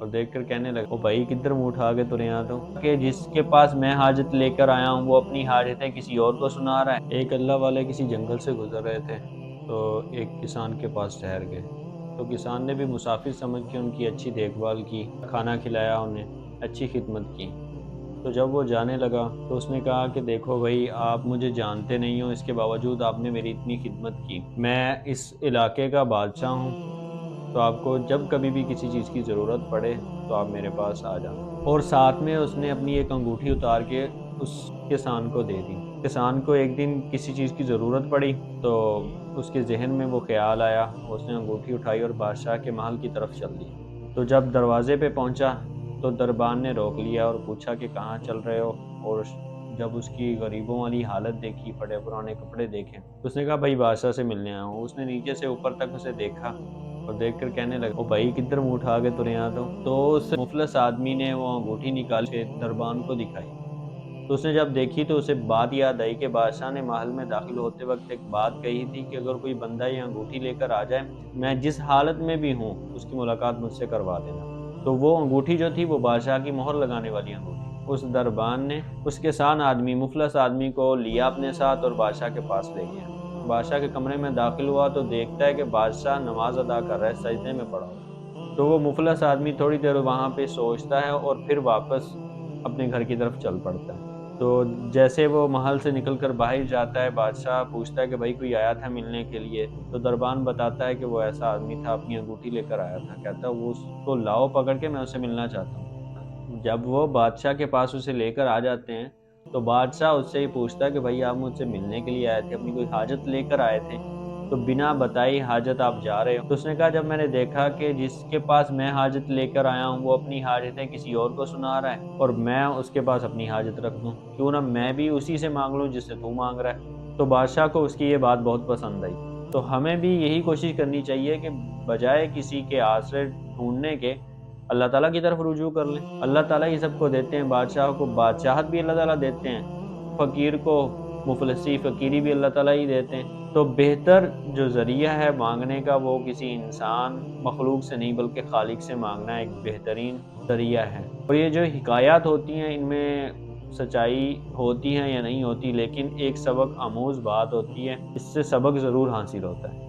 اور دیکھ کر کہنے لگا، او بھائی کدھر منہ اٹھا کے ترے یہاں تو کہ جس کے پاس میں حاجت لے کر آیا ہوں وہ اپنی حاجتیں کسی اور کو سنا رہا ہے۔ ایک اللہ والے کسی جنگل سے گزر رہے تھے تو ایک کسان کے پاس ٹھہر گئے، تو کسان نے بھی مسافر سمجھ کے ان کی اچھی دیکھ بھال کی، کھانا کھلایا، انہیں اچھی خدمت کی۔ تو جب وہ جانے لگا تو اس نے کہا کہ دیکھو بھائی، آپ مجھے جانتے نہیں ہو، اس کے باوجود آپ نے میری اتنی خدمت کی۔ میں اس علاقے کا بادشاہ ہوں، تو آپ کو جب کبھی بھی کسی چیز کی ضرورت پڑے تو آپ میرے پاس آ جانا۔ اور ساتھ میں اس نے اپنی ایک انگوٹھی اتار کے اس کسان کو دے دی۔ کسان کو ایک دن کسی چیز کی ضرورت پڑی تو اس کے ذہن میں وہ خیال آیا، اس نے انگوٹھی اٹھائی اور بادشاہ کے محل کی طرف چل دی۔ تو جب دروازے پہ پہنچا تو دربان نے روک لیا اور پوچھا کہ کہاں چل رہے ہو، اور جب اس کی غریبوں والی حالت دیکھی، پڑے پرانے کپڑے دیکھے، تو اس نے کہا بھائی بادشاہ سے ملنے آیا ہوں۔ اس نے نیچے سے اوپر تک اسے دیکھا اور دیکھ کر کہنے لگا، او بھائی کدھر منہ اٹھا کے ترے یہاں تو اس مفلس آدمی نے وہ انگوٹھی نکال کے دربان کو دکھائی۔ تو اس نے جب دیکھی تو اسے بات یاد آئی کہ بادشاہ نے محل میں داخل ہوتے وقت ایک بات کہی تھی کہ اگر کوئی بندہ یہ انگوٹھی لے کر آ جائے، میں جس حالت میں بھی ہوں اس کی ملاقات مجھ سے کروا دینا۔ تو وہ انگوٹھی جو تھی وہ بادشاہ کی مہر لگانے والی انگوٹھی۔ اس دربان نے اس کسان آدمی، مفلس آدمی کو لیا اپنے ساتھ اور بادشاہ کے پاس لے گیا۔ بادشاہ کے کمرے میں داخل ہوا تو دیکھتا ہے کہ بادشاہ نماز ادا کر رہا ہے، سجدے میں پڑا ہوا۔ تو وہ مفلس آدمی تھوڑی دیر وہاں پہ سوچتا ہے اور پھر واپس اپنے گھر کی طرف چل پڑتا ہے۔ تو جیسے وہ محل سے نکل کر باہر جاتا ہے، بادشاہ پوچھتا ہے کہ بھائی کوئی آیا تھا ملنے کے لیے؟ تو دربان بتاتا ہے کہ وہ ایسا آدمی تھا، اپنی انگوٹھی لے کر آیا تھا، کہتا ہے وہ اس کو لاؤ پکڑ کے، میں اسے ملنا چاہتا ہوں۔ جب وہ بادشاہ کے پاس اسے لے کر آ جاتے ہیں تو بادشاہ اس سے ہی پوچھتا ہے کہ بھائی آپ مجھ سے ملنے کے لیے آئے تھے، اپنی کوئی حاجت لے کر آئے تھے؟ تو بنا بتائی حاجت آپ جا رہے ہو؟ تو اس نے کہا جب میں نے دیکھا کہ جس کے پاس میں حاجت لے کر آیا ہوں وہ اپنی حاجتیں کسی اور کو سنا رہا ہے اور میں اس کے پاس اپنی حاجت رکھ دوں، کیوں نہ میں بھی اسی سے مانگ لوں جس سے تو مانگ رہا ہے۔ تو بادشاہ کو اس کی یہ بات بہت پسند آئی۔ تو ہمیں بھی یہی کوشش کرنی چاہیے کہ بجائے کسی کے آسرے ڈھونڈنے کے اللہ تعالیٰ کی طرف رجوع کر لیں۔ اللہ تعالیٰ ہی سب کو دیتے ہیں، بادشاہ کو بادشاہت بھی اللہ تعالیٰ دیتے ہیں، فقیر کو مفلسی فقیری بھی اللہ تعالیٰ ہی دیتے ہیں۔ تو بہتر جو ذریعہ ہے مانگنے کا وہ کسی انسان مخلوق سے نہیں بلکہ خالق سے مانگنا ایک بہترین ذریعہ ہے۔ اور یہ جو حکایات ہوتی ہیں ان میں سچائی ہوتی ہیں یا نہیں ہوتی، لیکن ایک سبق آموز بات ہوتی ہے، اس سے سبق ضرور حاصل ہوتا ہے۔